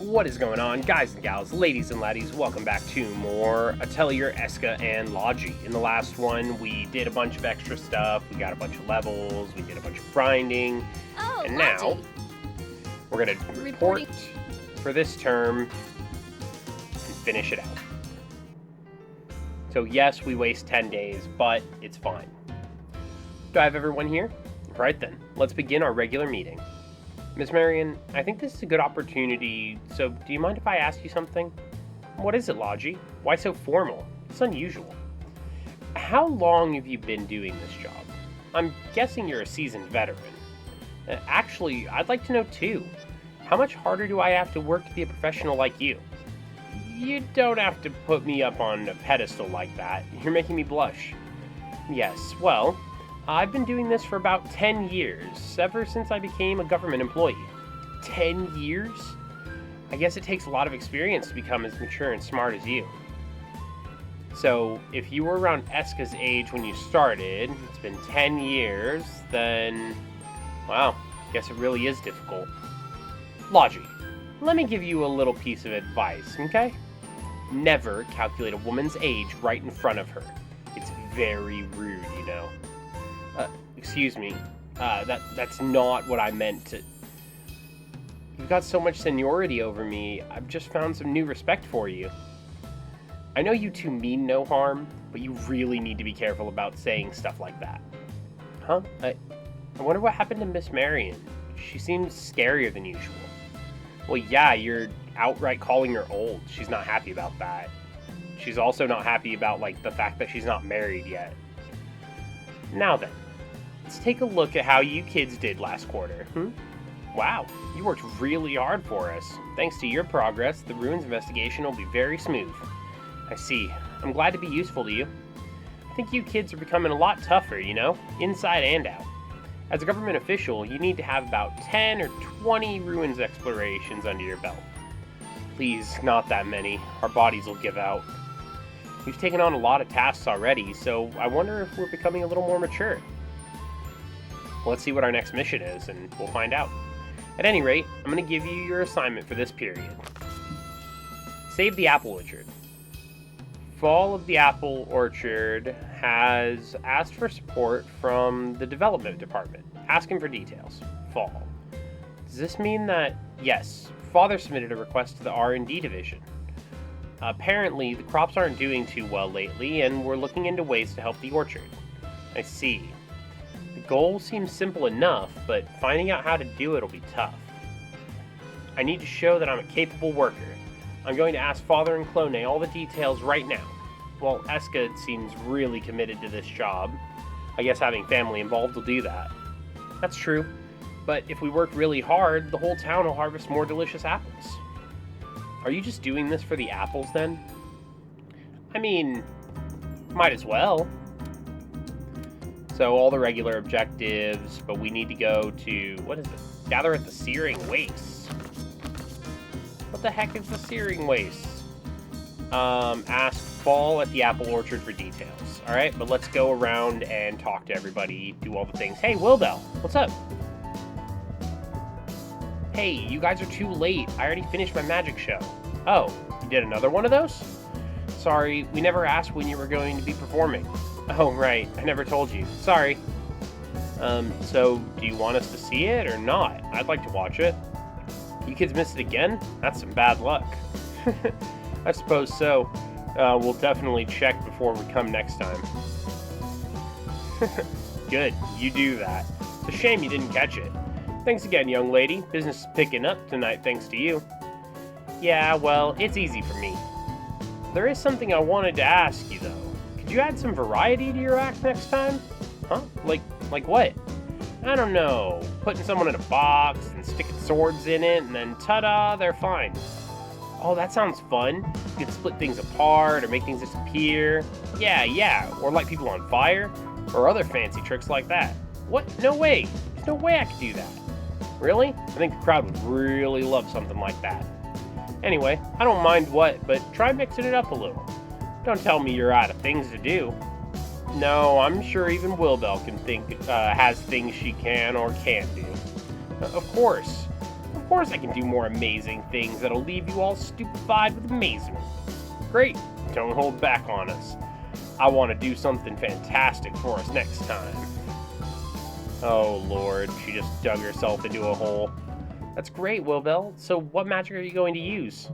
What is going on, guys and gals, ladies and laddies? Welcome back to more Atelier, Escha, and Logy. In the last one, we did a bunch of extra stuff, we got a bunch of levels, we did a bunch of grinding, and now we're going to report for this term and finish it out. So yes, we waste 10 days, but it's fine. Do I have everyone here? Right then, let's begin our regular meeting. Miss Marion, I think this is a good opportunity, so do you mind if I ask you something? What is it, Logy? Why so formal? It's unusual. How long have you been doing this job? I'm guessing you're a seasoned veteran. Actually, I'd like to know too. How much harder do I have to work to be a professional like you? You don't have to put me up on a pedestal like that. You're making me blush. Yes, well, I've been doing this for about 10 years, ever since I became a government employee. 10 years? I guess it takes a lot of experience to become as mature and smart as you. So, if you were around Escha's age when you started, it's been 10 years, then, wow, I guess it really is difficult. Logy, let me give you a little piece of advice, okay? Never calculate a woman's age right in front of her. It's very rude, you know. Excuse me, that's not what I meant to... You've got so much seniority over me, I've just found some new respect for you. I know you two mean no harm, but you really need to be careful about saying stuff like that. Huh? I wonder what happened to Miss Marion. She seems scarier than usual. Well, yeah, you're outright calling her old. She's not happy about that. She's also not happy about, the fact that she's not married yet. Now then, let's take a look at how you kids did last quarter. Wow, you worked really hard for us. Thanks to your progress, the ruins investigation will be very smooth. I see. I'm glad to be useful to you. I think you kids are becoming a lot tougher, you know, inside and out. As a government official, you need to have about 10 or 20 ruins explorations under your belt. Please, not that many. Our bodies will give out. We've taken on a lot of tasks already, so I wonder if we're becoming a little more mature. Well, let's see what our next mission is, and we'll find out. At any rate, I'm going to give you your assignment for this period. Save the apple orchard. Fall of the Apple Orchard has asked for support from the development department, asking for details. Fall. Does this mean that, yes, Father submitted a request to the R&D division. Apparently, the crops aren't doing too well lately, and we're looking into ways to help the orchard. I see. The goal seems simple enough, but finding out how to do it will be tough. I need to show that I'm a capable worker. I'm going to ask Father and Clone all the details right now. Well, Escha seems really committed to this job. I guess having family involved will do that. That's true. But if we work really hard, the whole town will harvest more delicious apples. Are you just doing this for the apples, then? I mean, might as well. So all the regular objectives, but we need to go to, what is it? Gather at the Searing Wastes. What the heck is the Searing Wastes? Ask Fall at the Apple Orchard for details. Alright, but let's go around and talk to everybody, do all the things. Hey, Wilbell, what's up? Hey, you guys are too late. I already finished my magic show. Oh, you did another one of those? Sorry, we never asked when you were going to be performing. Oh, right, I never told you. Sorry. So, do you want us to see it or not? I'd like to watch it. You kids missed it again? That's some bad luck. I suppose so. We'll definitely check before we come next time. Good, you do that. It's a shame you didn't catch it. Thanks again, young lady. Business is picking up tonight thanks to you. Yeah, well, it's easy for me. There is something I wanted to ask you, though. Could you add some variety to your act next time? Huh? Like what? I don't know. Putting someone in a box and sticking swords in it, and then ta-da, they're fine. Oh, that sounds fun. You can split things apart or make things disappear. Yeah, or light people on fire, or other fancy tricks like that. What? No way. There's no way I could do that. Really? I think the crowd would really love something like that. Anyway, I don't mind what, but try mixing it up a little. Don't tell me you're out of things to do. No, I'm sure even Wilbell can has things she can or can't do. Of course. Of course I can do more amazing things that'll leave you all stupefied with amazement. Great, don't hold back on us. I want to do something fantastic for us next time. Oh lord, she just dug herself into a hole. That's great, Wilbel. So what magic are you going to use?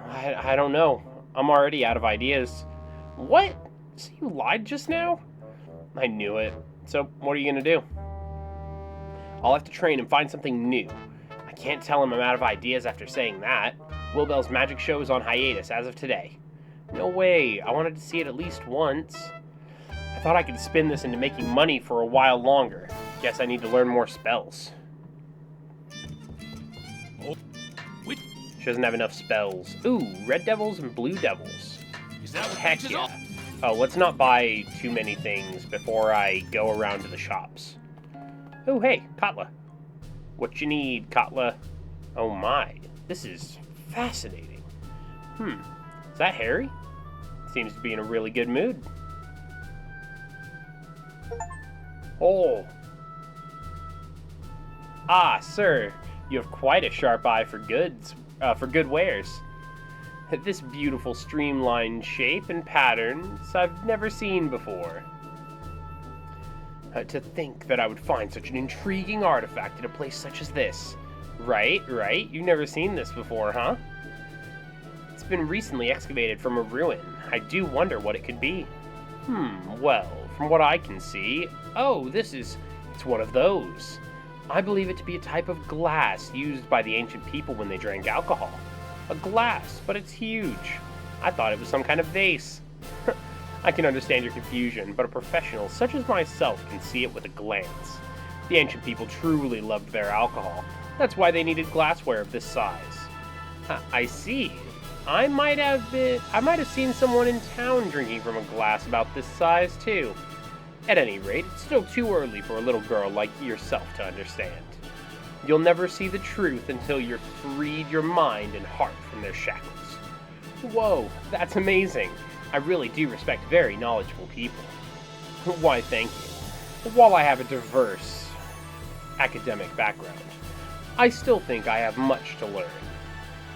I don't know. I'm already out of ideas. What? So you lied just now? I knew it. So what are you going to do? I'll have to train and find something new. I can't tell him I'm out of ideas after saying that. Wilbel's magic show is on hiatus as of today. No way. I wanted to see it at least once. I thought I could spin this into making money for a while longer. Guess I need to learn more spells. She doesn't have enough spells. Ooh, red devils and blue devils. Is that what Heck yeah. Oh, let's not buy too many things before I go around to the shops. Oh, hey, Katla. What you need, Katla? Oh my, this is fascinating. Is that Harry? Seems to be in a really good mood. Oh. Ah, sir, you have quite a sharp eye for good wares. This beautiful streamlined shape and patterns I've never seen before. To think that I would find such an intriguing artifact in a place such as this. Right? You've never seen this before, huh? It's been recently excavated from a ruin. I do wonder what it could be. Well, from what I can see... Oh, it's one of those. I believe it to be a type of glass used by the ancient people when they drank alcohol. A glass, but it's huge. I thought it was some kind of vase. I can understand your confusion, but a professional such as myself can see it with a glance. The ancient people truly loved their alcohol. That's why they needed glassware of this size. I see. I might have seen someone in town drinking from a glass about this size too. At any rate, it's still too early for a little girl like yourself to understand. You'll never see the truth until you've freed your mind and heart from their shackles. Whoa, that's amazing. I really do respect very knowledgeable people. Why, thank you. While I have a diverse academic background, I still think I have much to learn.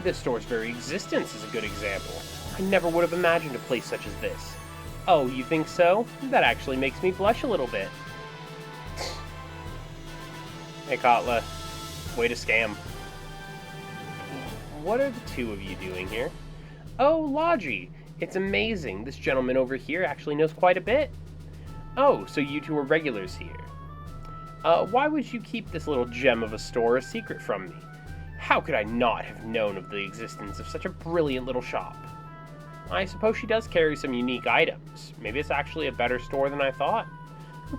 This store's very existence is a good example. I never would have imagined a place such as this. Oh, you think so? That actually makes me blush a little bit. Hey, Katla. Way to scam. What are the two of you doing here? Oh, Logy. It's amazing. This gentleman over here actually knows quite a bit. Oh, so you two are regulars here. Why would you keep this little gem of a store a secret from me? How could I not have known of the existence of such a brilliant little shop? I suppose she does carry some unique items. Maybe it's actually a better store than I thought.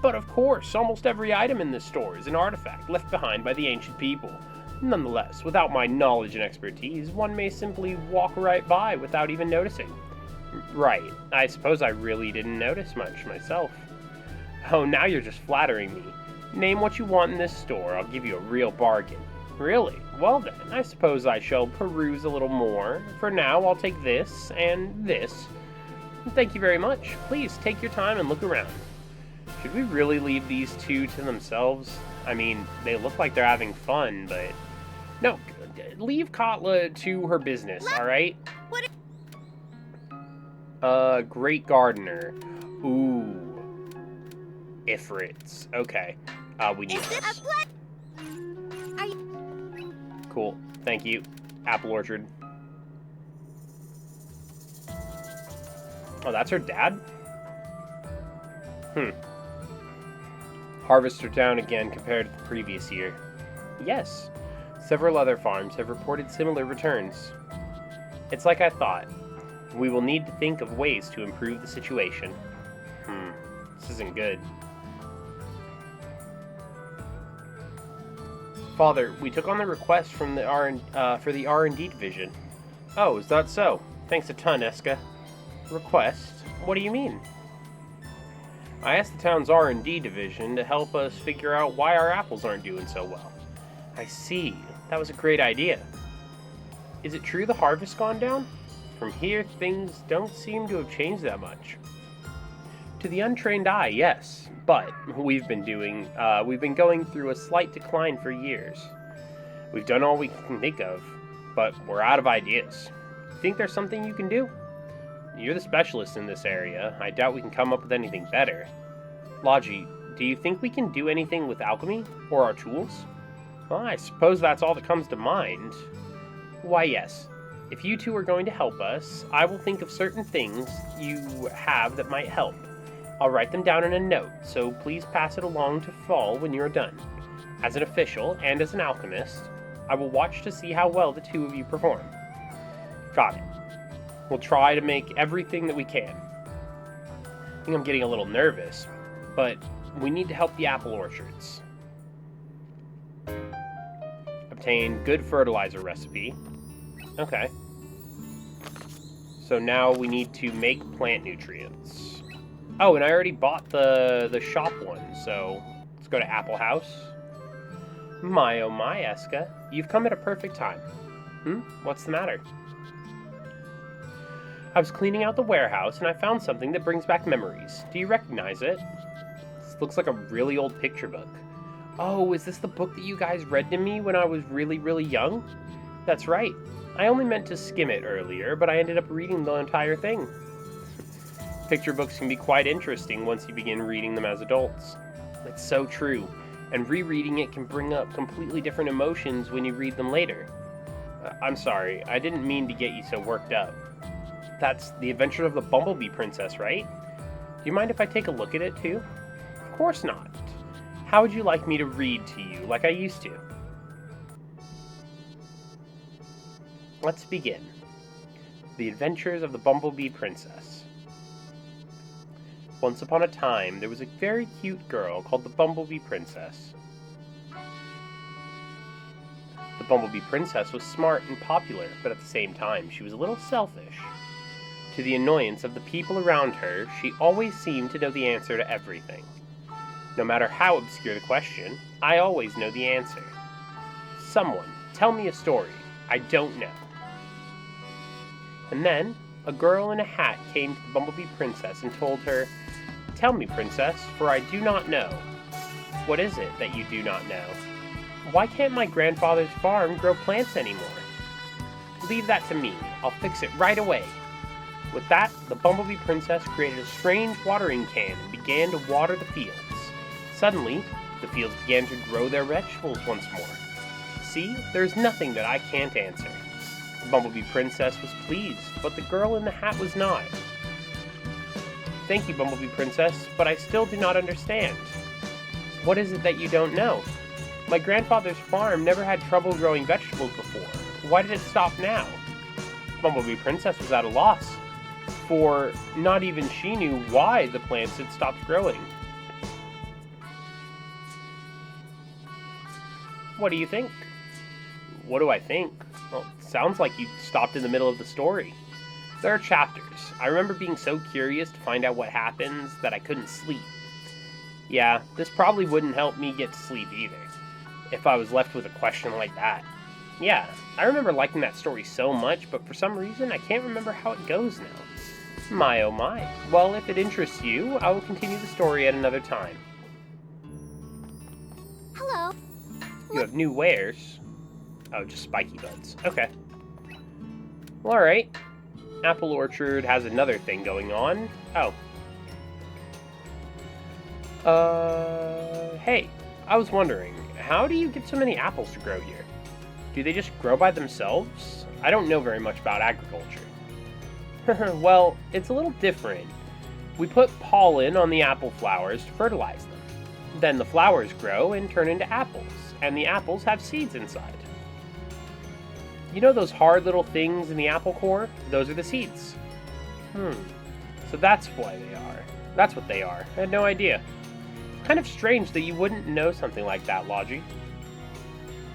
But of course, almost every item in this store is an artifact left behind by the ancient people. Nonetheless, without my knowledge and expertise, one may simply walk right by without even noticing. Right, I suppose I really didn't notice much myself. Oh, now you're just flattering me. Name what you want in this store, I'll give you a real bargain. Really? Well then, I suppose I shall peruse a little more. For now, I'll take this and this. Thank you very much. Please, take your time and look around. Should we really leave these two to themselves? I mean, they look like they're having fun, but... No, leave Katla to her business, alright? Great gardener. Ooh. Ifrits. Okay. We need this. Cool. Thank you. Apple orchard. Oh, that's her dad? Harvests are down again compared to the previous year. Yes. Several other farms have reported similar returns. It's like I thought. We will need to think of ways to improve the situation. This isn't good. Father, we took on the request from the for the R&D division. Oh, is that so? Thanks a ton, Escha. Request? What do you mean? I asked the town's R&D division to help us figure out why our apples aren't doing so well. I see. That was a great idea. Is it true the harvest's gone down? From here, things don't seem to have changed that much. To the untrained eye, yes, but we've been going through a slight decline for years. We've done all we can think of, but we're out of ideas. Think there's something you can do? You're the specialist in this area. I doubt we can come up with anything better. Logy, do you think we can do anything with alchemy? Or our tools? Well, I suppose that's all that comes to mind. Why, yes. If you two are going to help us, I will think of certain things you have that might help. I'll write them down in a note, so please pass it along to Fall when you're done. As an official and as an alchemist, I will watch to see how well the two of you perform. Got it. We'll try to make everything that we can. I think I'm getting a little nervous, but we need to help the apple orchards. Obtain good fertilizer recipe. Okay. So now we need to make plant nutrients. Oh, and I already bought the shop one, so let's go to Apple House. My oh my, Escha. You've come at a perfect time. What's the matter? I was cleaning out the warehouse and I found something that brings back memories. Do you recognize it? This looks like a really old picture book. Oh, is this the book that you guys read to me when I was really, really young? That's right. I only meant to skim it earlier, but I ended up reading the entire thing. Picture books can be quite interesting once you begin reading them as adults. It's so true, and rereading it can bring up completely different emotions when you read them later. I'm sorry, I didn't mean to get you so worked up. That's The Adventure of the Bumblebee Princess, right? Do you mind if I take a look at it too? Of course not. How would you like me to read to you like I used to? Let's begin. The Adventures of the Bumblebee Princess. Once upon a time, there was a very cute girl called the Bumblebee Princess. The Bumblebee Princess was smart and popular, but at the same time, she was a little selfish. To the annoyance of the people around her, she always seemed to know the answer to everything. No matter how obscure the question, I always know the answer. Someone, tell me a story. I don't know. And then, a girl in a hat came to the Bumblebee Princess and told her, "Tell me, Princess, for I do not know." "What is it that you do not know?" "Why can't my grandfather's farm grow plants anymore?" "Leave that to me. I'll fix it right away." With that, the Bumblebee Princess created a strange watering can and began to water the fields. Suddenly, the fields began to grow their vegetables once more. See, there's nothing that I can't answer. The Bumblebee Princess was pleased, but the girl in the hat was not. "Thank you, Bumblebee Princess, but I still do not understand." "What is it that you don't know?" "My grandfather's farm never had trouble growing vegetables before. Why did it stop now?" Bumblebee Princess was at a loss, for not even she knew why the plants had stopped growing. What do you think? What do I think? Well, it sounds like you stopped in the middle of the story. There are chapters. I remember being so curious to find out what happens that I couldn't sleep. Yeah, this probably wouldn't help me get to sleep either, if I was left with a question like that. Yeah, I remember liking that story so much, but for some reason I can't remember how it goes now. My oh my. Well, if it interests you, I will continue the story at another time. Hello. You have new wares. Oh, just spiky buds. Okay. Well, alright. Apple Orchard has another thing going on. Oh. Hey. I was wondering, how do you get so many apples to grow here? Do they just grow by themselves? I don't know very much about agriculture. Well, it's a little different. We put pollen on the apple flowers to fertilize them. Then the flowers grow and turn into apples, and the apples have seeds inside. You know those hard little things in the apple core? Those are the seeds. So that's why they are. That's what they are. I had no idea. Kind of strange that you wouldn't know something like that, Logy.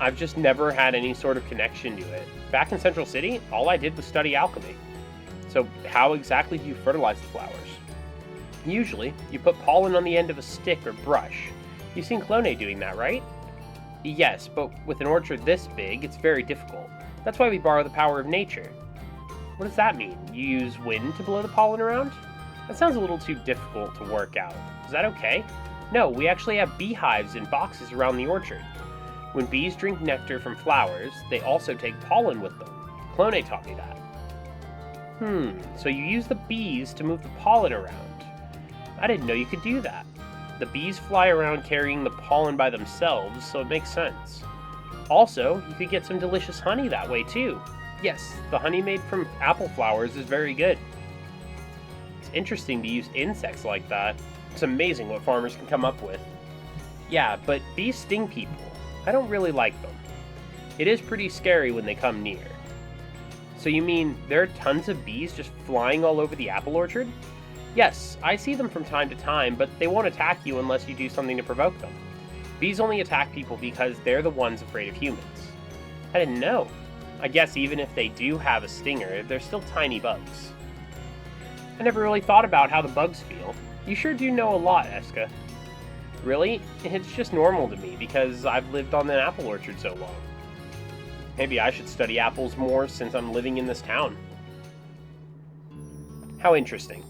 I've just never had any sort of connection to it. Back in Central City, all I did was study alchemy. So how exactly do you fertilize the flowers? Usually, you put pollen on the end of a stick or brush. You've seen Clone doing that, right? Yes, but with an orchard this big, it's very difficult. That's why we borrow the power of nature. What does that mean? You use wind to blow the pollen around? That sounds a little too difficult to work out. Is that okay? No, we actually have beehives in boxes around the orchard. When bees drink nectar from flowers, they also take pollen with them. Clone taught me that. So you use the bees to move the pollen around. I didn't know you could do that. The bees fly around carrying the pollen by themselves, so it makes sense. Also, you could get some delicious honey that way too. Yes, the honey made from apple flowers is very good. It's interesting to use insects like that. It's amazing what farmers can come up with. Yeah, but bees sting people. I don't really like them. It is pretty scary when they come near. So you mean there are tons of bees just flying all over the apple orchard? Yes, I see them from time to time, but they won't attack you unless you do something to provoke them. Bees only attack people because they're the ones afraid of humans. I didn't know. I guess even if they do have a stinger, they're still tiny bugs. I never really thought about how the bugs feel. You sure do know a lot, Escha. Really? It's just normal to me because I've lived on an apple orchard so long. Maybe I should study apples more since I'm living in this town. How interesting.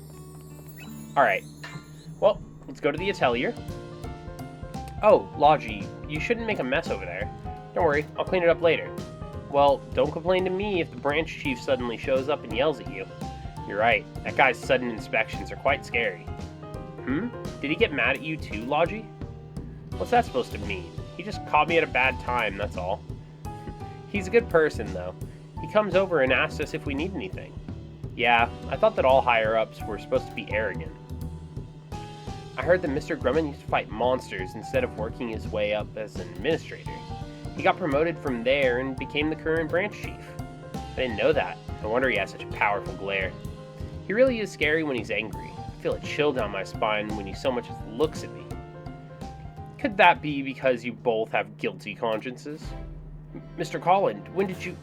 Alright. Well, let's go to the Atelier. Oh, Logy, you shouldn't make a mess over there. Don't worry, I'll clean it up later. Well, don't complain to me if the branch chief suddenly shows up and yells at you. You're right, that guy's sudden inspections are quite scary. Did he get mad at you too, Logy? What's that supposed to mean? He just caught me at a bad time, that's all. He's a good person, though. He comes over and asks us if we need anything. Yeah, I thought that all higher-ups were supposed to be arrogant. I heard that Mr. Grumman used to fight monsters instead of working his way up as an administrator. He got promoted from there and became the current branch chief. I didn't know that. No wonder he has such a powerful glare. He really is scary when he's angry. I feel a chill down my spine when he so much as looks at me. Could that be because you both have guilty consciences? Mr. Colin, when did you...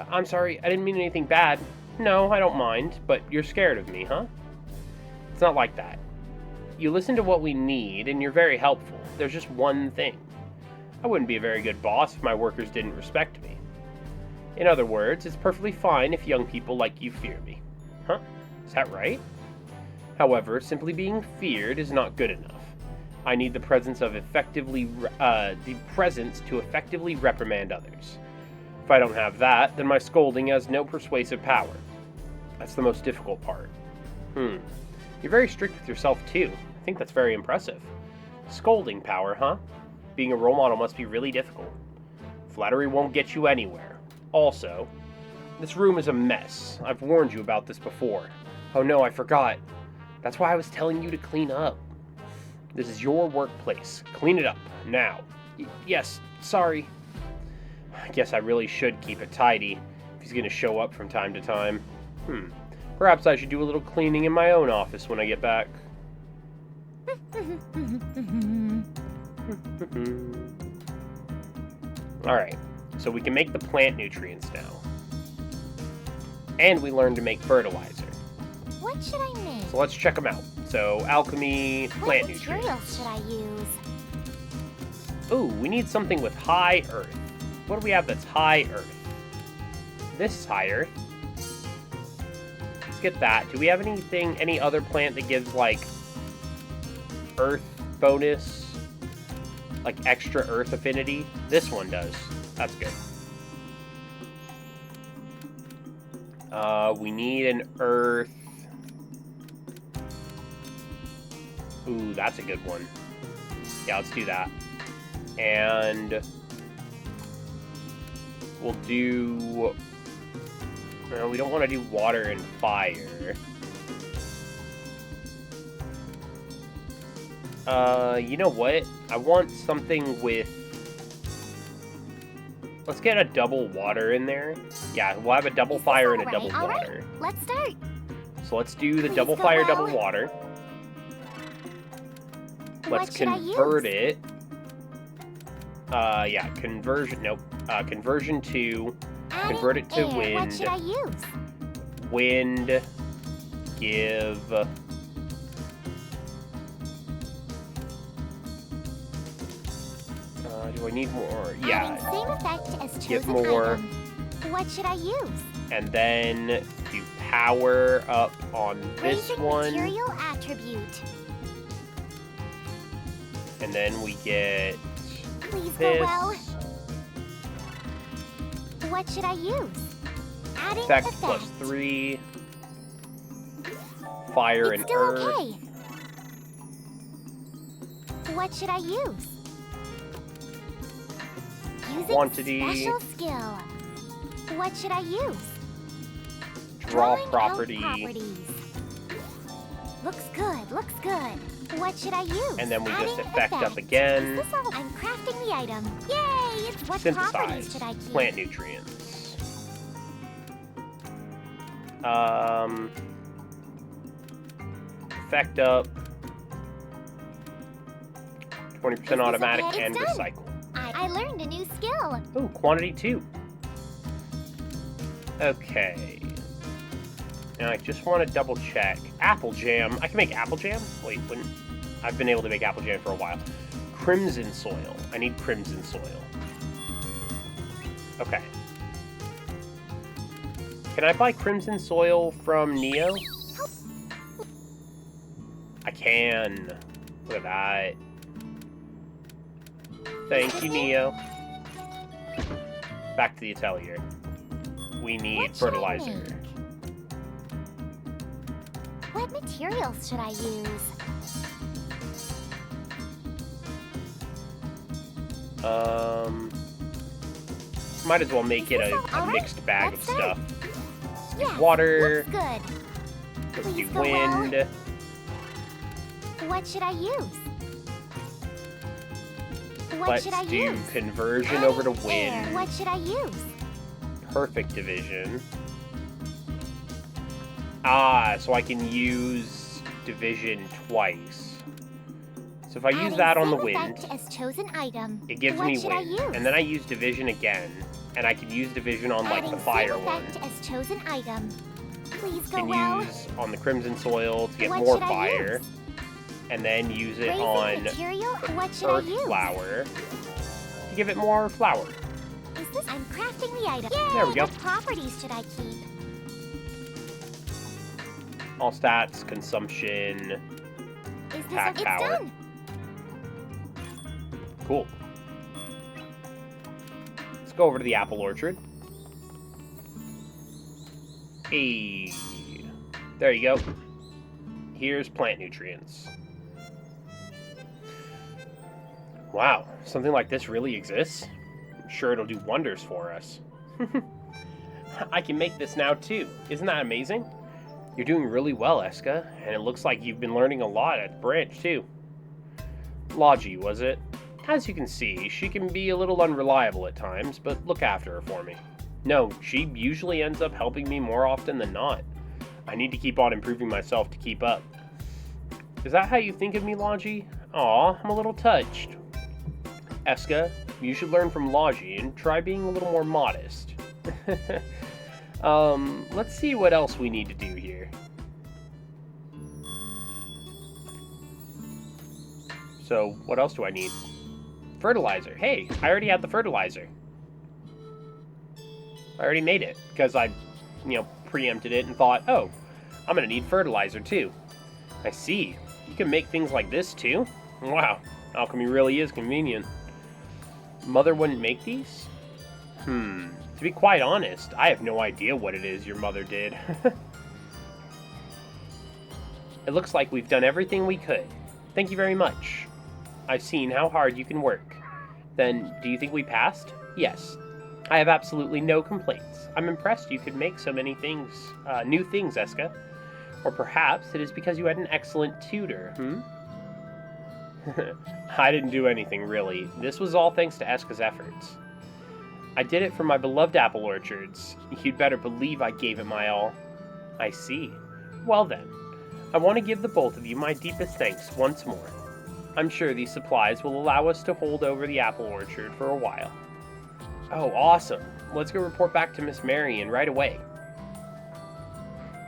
I'm sorry, I didn't mean anything bad. No, I don't mind, but you're scared of me, huh? It's not like that. You listen to what we need, and you're very helpful. There's just one thing. I wouldn't be a very good boss if my workers didn't respect me. In other words, it's perfectly fine if young people like you fear me. Huh? Is that right? However, simply being feared is not good enough. I need the presence to effectively reprimand others. If I don't have that, then my scolding has no persuasive power. That's the most difficult part. You're very strict with yourself, too. I think that's very impressive. Scolding power, huh? Being a role model must be really difficult. Flattery won't get you anywhere. Also, this room is a mess. I've warned you about this before. Oh no, I forgot. That's why I was telling you to clean up. This is your workplace. Clean it up, now. Yes, sorry. I guess I really should keep it tidy, if he's gonna show up from time to time. Perhaps I should do a little cleaning in my own office when I get back. Alright, so we can make the plant nutrients now. And we learned to make fertilizer. What should I make? So let's check them out. So, alchemy, plant nutrients. What materials should I use? Ooh, we need something with high earth. What do we have that's high earth? This is high earth. Let's get that. Do we have any other plant that gives, like, earth bonus? Like, extra earth affinity? This one does. That's good. We need an earth... Ooh, that's a good one. Yeah, let's do that. And we'll do... No, we don't want to do water and fire. You know what? I want something with... Let's get a double water in there. Yeah, we'll have a double fire and a double water. Right. Let's start. So let's do the double fire, double water. Let's convert it. Yeah, conversion. Nope. Conversion to. Convert it to wind. What should I use? Wind. Give. Do I need more? Yeah. Same effect as give more. Item. What should I use? And then do power up on this one. Material attribute. And then we get Please this. go well. What should I use? Adding Effect effect. plus 3. Fire It's and still earth. okay. What should I use? Using Quantity. special skill. What should I use? Draw Drawing out property. properties. Looks good, looks good. What should I use? And then we just Adding effect up effect. again. Is this all? I'm crafting the item. Yay! It's what properties Synthesize. should I keep? Plant nutrients. Effect up. 20% automatic okay? and It's done. recycle. I learned a new skill. Ooh, quantity 2. Okay. Now I just want to double check. Apple jam. I can make apple jam? Wait, when I've been able to make apple jam for a while. Crimson soil. I need crimson soil. Okay. Can I buy crimson soil from Neo? I can. Look at that. Thank you, Neo. Back to the Atelier. We need What should I fertilizer. make? What materials should I use? Might as well make it a Alright, mixed bag of let's go. stuff. Yes, Water. looks good. Let's Please do go well. wind. What should I use? What Let's should I do use? conversion over to Air. wind. What should I use? Perfect division. Ah, so I can use division twice. So if I use Adding that on the save wind, effect as chosen item. it gives What me should I wind. use? And then I use division again, and I can use division on like Adding the fire save one. effect as chosen item. Please go Can well. use on the crimson soil to get What more should I fire, use? and then use it Raising on material. What should I earth use? flower to give it more flower. Is this? I'm crafting the item. Yay! There we go. What properties should I keep? All stats, consumption. Is this? Attack It's power. done. Cool. Let's go over to the apple orchard. Hey. There you go. Here's plant nutrients. Wow, something like this really exists? I'm sure it'll do wonders for us. I can make this now too. Isn't that amazing? You're doing really well, Escha, and it looks like you've been learning a lot at the branch too. Logy, was it? As you can see, she can be a little unreliable at times, but look after her for me. No, she usually ends up helping me more often than not. I need to keep on improving myself to keep up. Is that how you think of me, Logy? Aw, I'm a little touched. Escha, you should learn from Logy and try being a little more modest. Let's see what else we need to do here. So, what else do I need? Fertilizer. Hey, I already had the fertilizer. I already made it, because I, preempted it and thought, oh, I'm gonna need fertilizer too. I see. You can make things like this too? Wow, alchemy really is convenient. Mother wouldn't make these? To be quite honest, I have no idea what it is your mother did. It looks like we've done everything we could. Thank you very much. I've seen how hard you can work. Then, do you think we passed? Yes. I have absolutely no complaints. I'm impressed you could make so many things, new things, Escha. Or perhaps it is because you had an excellent tutor, I didn't do anything, really. This was all thanks to Escha's efforts. I did it for my beloved apple orchards. You'd better believe I gave it my all. I see. Well then, I want to give the both of you my deepest thanks once more. I'm sure these supplies will allow us to hold over the apple orchard for a while. Oh, awesome. Let's go report back to Miss Marion right away.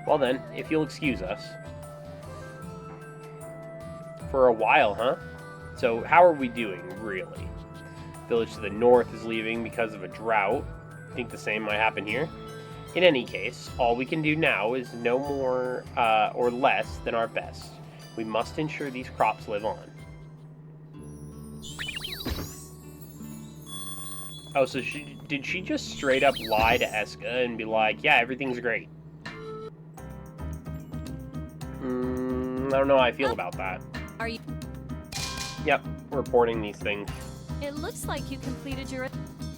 Well then, if you'll excuse us. For a while, huh? So how are we doing, really? Village to the north is leaving because of a drought. I think the same might happen here. In any case, all we can do now is no more or less than our best. We must ensure these crops live on. Oh, so did she just straight up lie to Escha and be like, yeah, everything's great? I don't know how I feel about that. Are you? Yep, reporting these things. It looks like you completed your...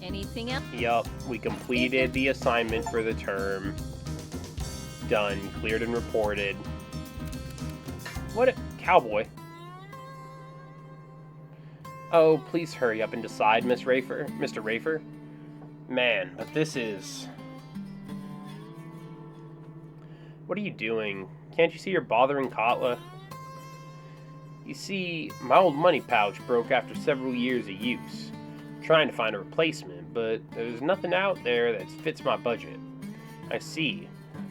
Anything else? Yep, we completed the assignment for the term. Done, cleared and reported. What a cowboy. Oh, please hurry up and decide, Mr. Rafer. Man, but this is... What are you doing? Can't you see you're bothering Katla? You see, my old money pouch broke after several years of use. I'm trying to find a replacement, but there's nothing out there that fits my budget. I see.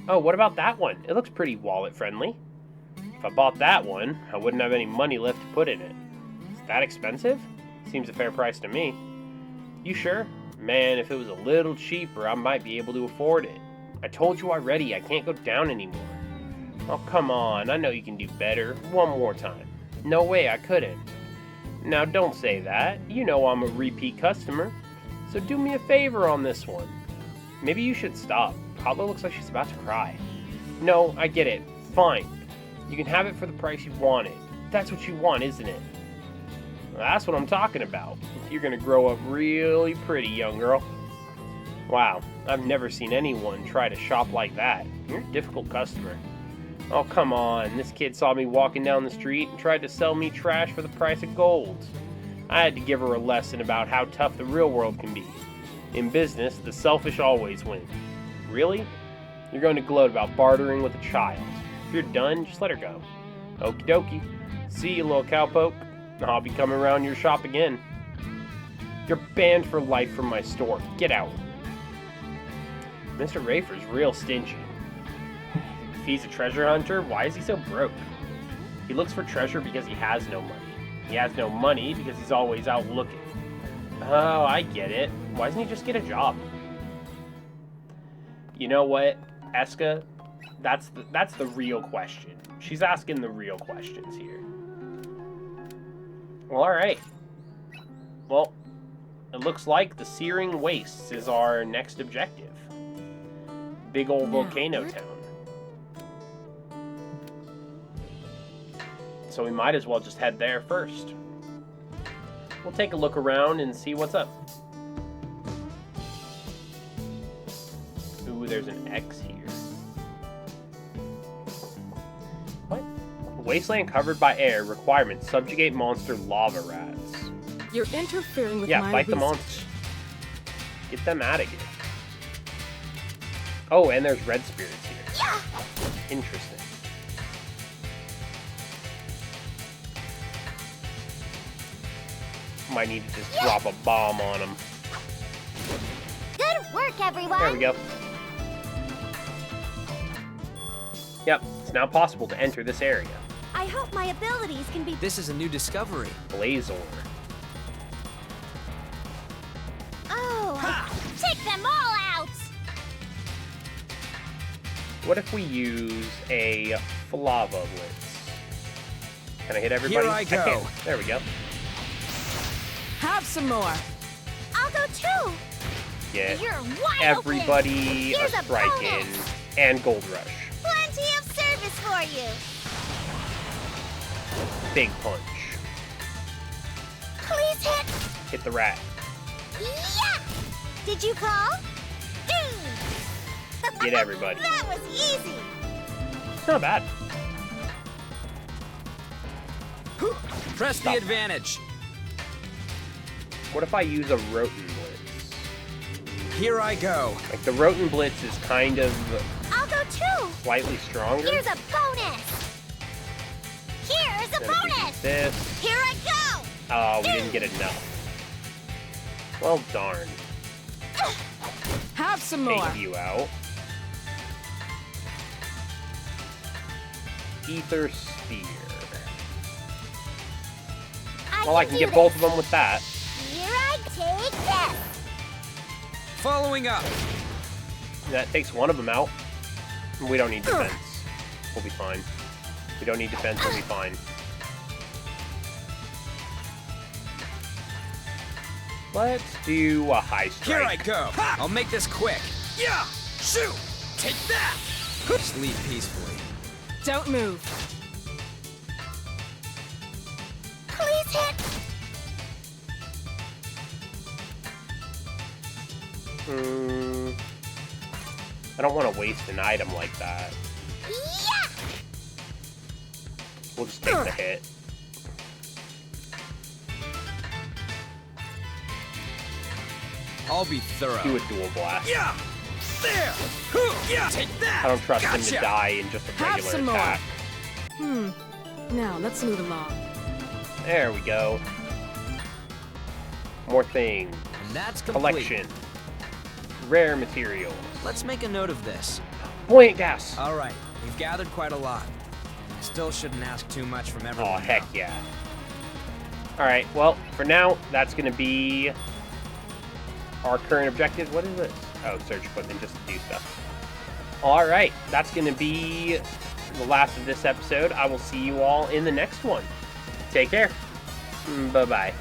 Oh, what about that one? It looks pretty wallet-friendly. If I bought that one, I wouldn't have any money left to put in it. Is that expensive? Seems a fair price to me. You sure? Man, if it was a little cheaper, I might be able to afford it. I told you already, I can't go down anymore. Oh, come on, I know you can do better. One more time. No way, I couldn't. Now, don't say that. You know I'm a repeat customer. So do me a favor on this one. Maybe you should stop. Katla looks like she's about to cry. No, I get it. Fine. You can have it for the price you wanted. That's what you want, isn't it? Well, that's what I'm talking about. You're gonna grow up really pretty, young girl. Wow, I've never seen anyone try to shop like that. You're a difficult customer. Oh, come on. This kid saw me walking down the street and tried to sell me trash for the price of gold. I had to give her a lesson about how tough the real world can be. In business, the selfish always win. Really? You're going to gloat about bartering with a child. If you're done, just let her go. Okie dokie. See you, little cowpoke. I'll be coming around your shop again. You're banned for life from my store. Get out. Mr. Rafer's real stingy. If he's a treasure hunter, why is he so broke? He looks for treasure because he has no money. He has no money because he's always out looking. Oh, I get it. Why doesn't he just get a job? You know what, Escha? That's the real question. She's asking the real questions here. Well, alright. Well, it looks like the Searing Wastes is our next objective. Big old volcano town. So we might as well just head there first. We'll take a look around and see what's up. Ooh, there's an X here. What? Wasteland covered by air. Requirements: subjugate monster lava rats. You're interfering with Yeah, fight the monsters. Get them out of here. Oh, and there's red spirits here. Yeah. Interesting. Might need to just drop a bomb on them. Good work, everyone. There we go. Yep, it's now possible to enter this area. I hope my abilities can be... This is a new discovery. Blazor. Oh, take them all out. What if we use a Flava Blitz? Can I hit everybody? Here I go. can. There we go. Have some more. I'll go too. Get You're wide everybody open. Here's a a strike in bonus. and Gold Rush. Plenty of service for you. Big punch. Please hit. Hit the rat. Yeah. Did you call? Get everybody. That was easy. It's not bad. Press Stop. the advantage. What if I use a Roten Blitz? Here I go. Like, the Roten Blitz is kind of I'll go too. slightly stronger. Here's a bonus. Here's a Then if we do bonus. this. Here I go. Oh, we didn't get enough. Well, darn. Have some more. Take you out. Ether Sphere. Well, I can get both of them with that. Here I take this. Following up. That takes one of them out. We don't need defense. We'll be fine. We don't need defense, we'll be fine. Let's do a high strike. Here I go. Ha! I'll make this quick. Yeah! Shoot! Take that! Sleep peacefully. Don't move. Please hit. I don't want to waste an item like that. Yeah. We'll just take the hit. I'll be thorough. Do a dual blast. Yeah! There! Yeah! Take that! I don't trust him to Gotcha! die in just a Have regular some more. attack. Now, let's move along. There we go. More things. And that's complete. Collection. Rare materials. Let's make a note of this. Buoyant gas. All right, we've gathered quite a lot. Still shouldn't ask too much from everyone. Oh, heck though. yeah. Alright, well, for now, that's going to be our current objective. What is this? Oh, search equipment just to do stuff. Alright, that's going to be the last of this episode. I will see you all in the next one. Take care. Bye-bye.